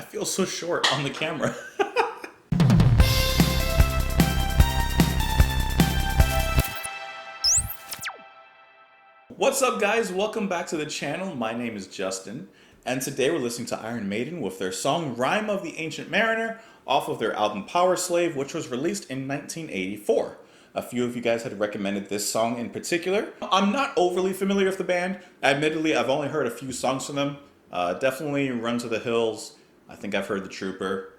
I feel so short on the camera. What's up, guys? Welcome back to the channel. My name is Justin, and today we're listening to Iron Maiden with their song Rime of the Ancient Mariner off of their album Power Slave, which was released in 1984. A few of you guys had recommended this song in particular. I'm not overly familiar with the band. Admittedly, I've only heard a few songs from them. Definitely Run to the Hills. I think I've heard The Trooper.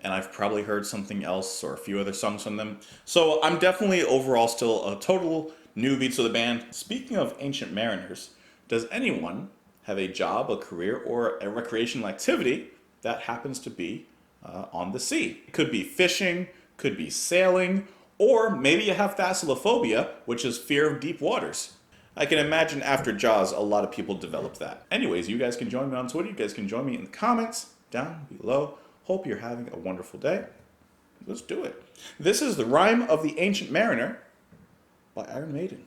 And I've probably heard something else or a few other songs from them. So I'm definitely overall still a total newbie to the band. Speaking of Ancient Mariners, does anyone have a job, a career, or a recreational activity that happens to be on the sea? It could be fishing, could be sailing, or maybe you have thalassophobia, which is fear of deep waters. I can imagine after Jaws, a lot of people developed that. Anyways, you guys can join me on Twitter. You guys can join me in the comments down below. Hope you're having a wonderful day. Let's do it. This is the Rime of the Ancient Mariner by Iron Maiden.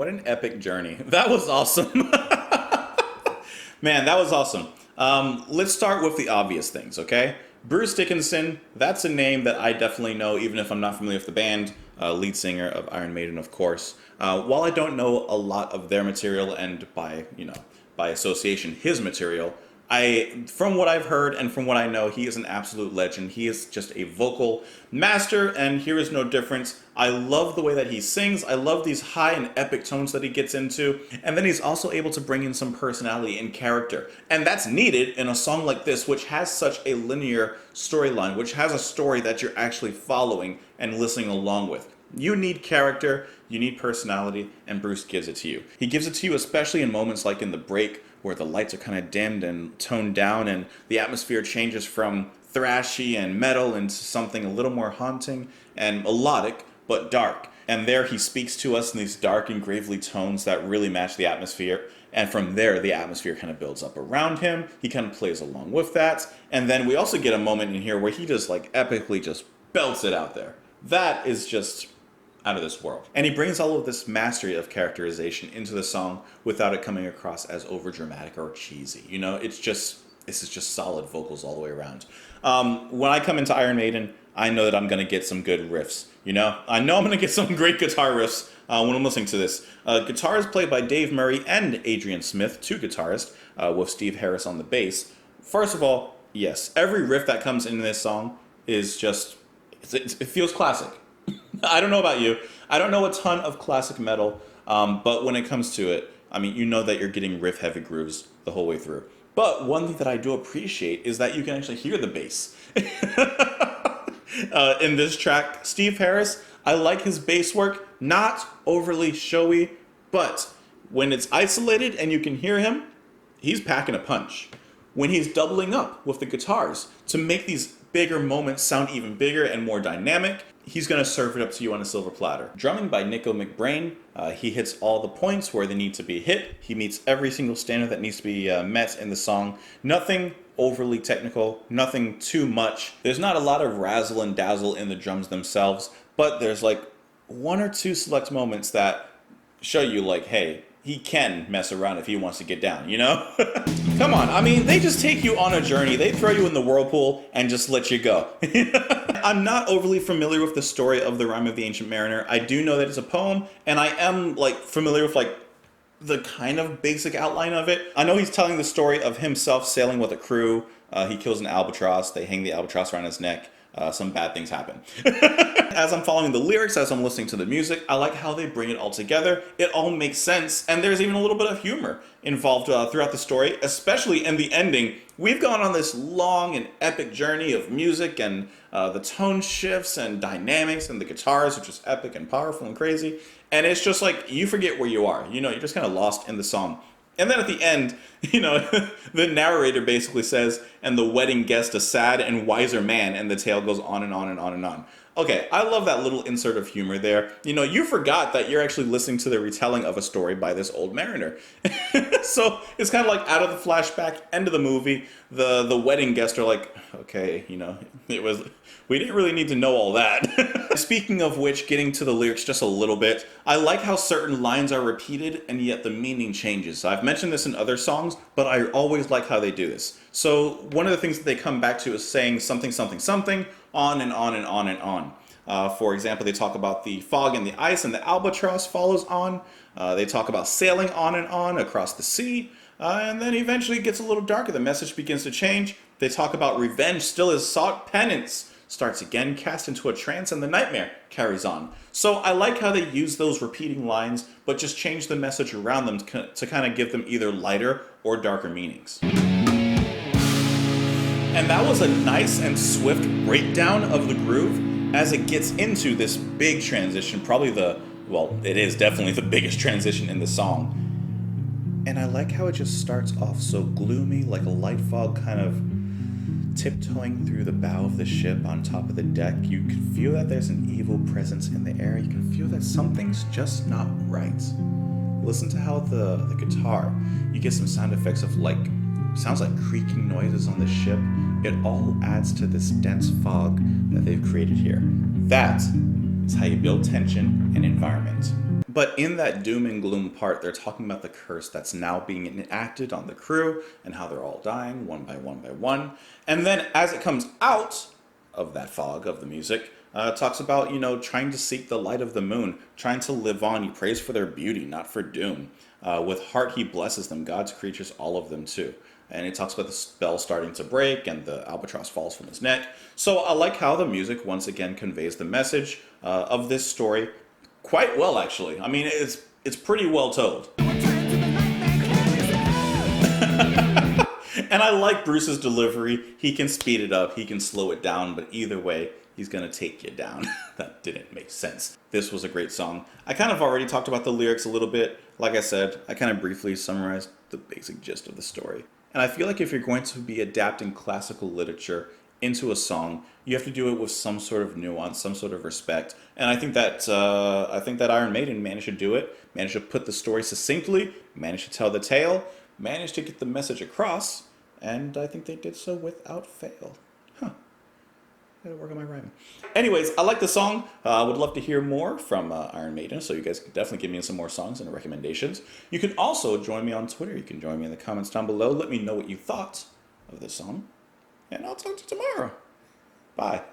an epic journey. That was awesome. Man, that was awesome. Let's start with the obvious things, okay? Bruce Dickinson, that's a name that I definitely know, even if I'm not familiar with the band. Lead singer of Iron Maiden, of course. While I don't know a lot of their material, and by association, his material, from what I've heard and from what I know, he is an absolute legend. He is just a vocal master, and here is no difference. I love the way that he sings. I love these high and epic tones that he gets into, and then he's also able to bring in some personality and character. And that's needed in a song like this, which has such a linear storyline, which has a story that you're actually following and listening along with. You need character, you need personality, and Bruce gives it to you. He gives it to you especially in moments like in the break, where the lights are kind of dimmed and toned down and the atmosphere changes from thrashy and metal into something a little more haunting and melodic, but dark. And there he speaks to us in these dark and gravely tones that really match the atmosphere. And from there, the atmosphere kind of builds up around him. He kind of plays along with that. And then we also get a moment in here where he just like epically just belts it out there. That is just out of this world. And he brings all of this mastery of characterization into the song without it coming across as overdramatic or cheesy. You know, this is just solid vocals all the way around. When I come into Iron Maiden, I know that I'm going to get some good riffs. You know, I know I'm going to get some great guitar riffs when I'm listening to this. Guitar is played by Dave Murray and Adrian Smith, two guitarists, with Steve Harris on the bass. First of all, yes, every riff that comes into this song is just, it feels classic. I don't know about you. I don't know a ton of classic metal, but when it comes to it, I mean, you know that you're getting riff-heavy grooves the whole way through. But one thing that I do appreciate is that you can actually hear the bass. In this track, Steve Harris, I like his bass work, not overly showy, but when it's isolated and you can hear him, he's packing a punch. When he's doubling up with the guitars to make these bigger moments sound even bigger and more dynamic, he's going to serve it up to you on a silver platter. Drumming by Nico McBrain, he hits all the points where they need to be hit. He meets every single standard that needs to be met in the song. Nothing overly technical, nothing too much. There's not a lot of razzle and dazzle in the drums themselves, but there's like one or two select moments that show you like, hey, he can mess around if he wants to get down, you know? Come on, I mean, they just take you on a journey. They throw you in the whirlpool and just let you go. I'm not overly familiar with the story of the Rime of the Ancient Mariner. I do know that it's a poem, and I am like familiar with like the kind of basic outline of it. I know he's telling the story of himself sailing with a crew. He kills an albatross. They hang the albatross around his neck. Some bad things happen. As I'm following the lyrics, as I'm listening to the music, I like how they bring it all together. It all makes sense, and there's even a little bit of humor involved throughout the story, especially in the ending. We've gone on this long and epic journey of music and the tone shifts and dynamics and the guitars are just epic and powerful and crazy. And it's just like, you forget where you are. You know, you're just kind of lost in the song. And then at the end, you know, the narrator basically says, and the wedding guest a sad and wiser man, and the tale goes on and on and on and on. Okay, I love that little insert of humor there. You know, you forgot that you're actually listening to the retelling of a story by this old mariner. So it's kind of like out of the flashback, end of the movie, the wedding guests are like, okay, you know, we didn't really need to know all that. Speaking of which, getting to the lyrics just a little bit, I like how certain lines are repeated and yet the meaning changes. I've mentioned this in other songs, but I always like how they do this. So one of the things that they come back to is saying something, something, something, on and on and on and on. For example, they talk about the fog and the ice and the albatross follows on. They talk about sailing on across the sea. And then eventually it gets a little darker. The message begins to change. They talk about revenge still is sought, penance starts again, cast into a trance, and the nightmare carries on. So I like how they use those repeating lines, but just change the message around them to kind of give them either lighter or darker meanings. And that was a nice and swift breakdown of the groove as it gets into this big transition, probably it is definitely the biggest transition in the song. And I like how it just starts off so gloomy, like a light fog kind of tiptoeing through the bow of the ship on top of the deck. You can feel that there's an evil presence in the air. You can feel that something's just not right. Listen to how the guitar, you get some sound effects of like, sounds like creaking noises on the ship. It all adds to this dense fog that they've created here. That is how you build tension and environment. But in that doom and gloom part, they're talking about the curse that's now being enacted on the crew and how they're all dying one by one by one. And then as it comes out of that fog of the music, it talks about, trying to seek the light of the moon, trying to live on. He prays for their beauty, not for doom. With heart, he blesses them, God's creatures, all of them too. And he talks about the spell starting to break and the albatross falls from his neck. So I like how the music once again conveys the message of this story quite well, actually. I mean, it's pretty well told. And I like Bruce's delivery. He can speed it up, he can slow it down, but either way, he's gonna take you down. That didn't make sense. This was a great song. I kind of already talked about the lyrics a little bit. Like I said, I kind of briefly summarized the basic gist of the story. And I feel like if you're going to be adapting classical literature into a song, you have to do it with some sort of nuance, some sort of respect. And I think that Iron Maiden managed to do it, managed to put the story succinctly, managed to tell the tale, managed to get the message across, and I think they did so without fail. Huh. Gotta work on my rhyming. Anyways, I like the song. I would love to hear more from Iron Maiden, so you guys can definitely give me some more songs and recommendations. You can also join me on Twitter. You can join me in the comments down below. Let me know what you thought of this song, and I'll talk to you tomorrow. Bye.